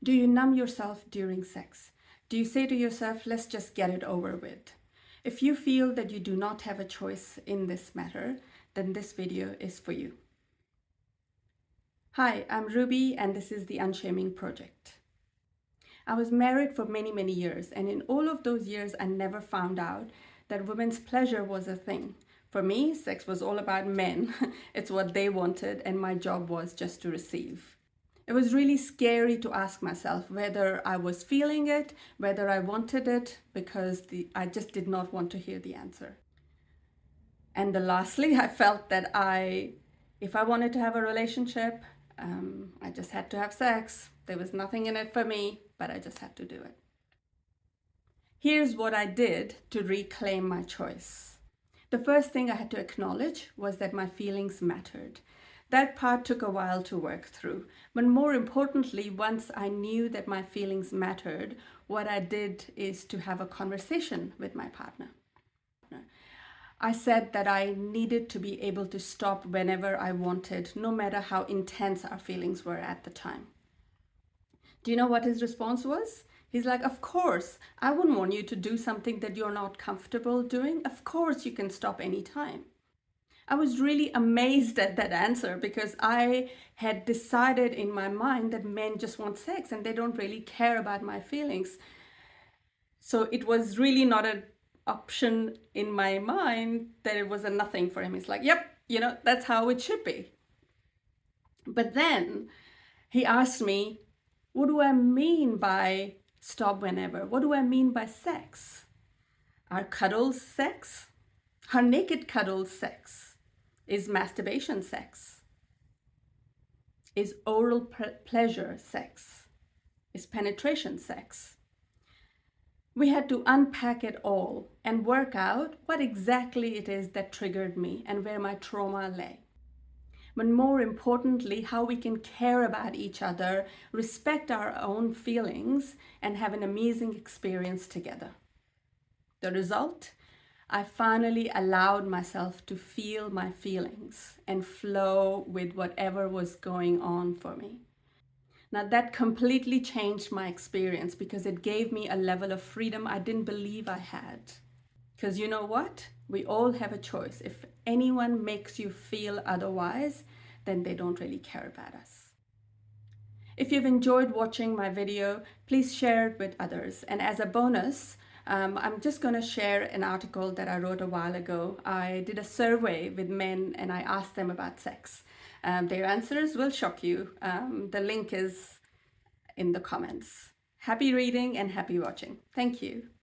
Do you numb yourself during sex? Do you say to yourself, let's just get it over with? If you feel that you do not have a choice in this matter, then this video is for you. Hi, I'm Ruby and this is the Unshaming project. I was married for many, many years, and in all of those years, I never found out that women's pleasure was a thing. For me, sex was all about men. It's what they wanted, and my job was just to receive. It was really scary to ask myself whether I was feeling it, whether I wanted it, because I just did not want to hear the answer. And lastly, I felt that if I wanted to have a relationship, I just had to have sex. There was nothing in it for me, but I just had to do it. Here's what I did to reclaim my choice. The first thing I had to acknowledge was that my feelings mattered. That part took a while to work through. But more importantly, once I knew that my feelings mattered, what I did is to have a conversation with my partner. I said that I needed to be able to stop whenever I wanted, no matter how intense our feelings were at the time. Do you know what his response was? He's like, of course, I wouldn't want you to do something that you're not comfortable doing. Of course, you can stop anytime. I was really amazed at that answer because I had decided in my mind that men just want sex and they don't really care about my feelings. So it was really not an option in my mind that it was a nothing for him. He's like, yep, that's how it should be. But then he asked me, what do I mean by stop whenever? What do I mean by sex? Are cuddles sex? Are naked cuddles sex? Is masturbation sex? Is oral pleasure sex? Is penetration sex? We had to unpack it all and work out what exactly it is that triggered me and where my trauma lay. But more importantly, how we can care about each other, respect our own feelings, and have an amazing experience together. The result? I finally allowed myself to feel my feelings and flow with whatever was going on for me. Now that completely changed my experience because it gave me a level of freedom I didn't believe I had. Because you know what? We all have a choice. If anyone makes you feel otherwise, then they don't really care about us. If you've enjoyed watching my video, please share it with others. And as a bonus, I'm just going to share an article that I wrote a while ago. I did a survey with men and I asked them about sex. Their answers will shock you. The link is in the comments. Happy reading and happy watching. Thank you.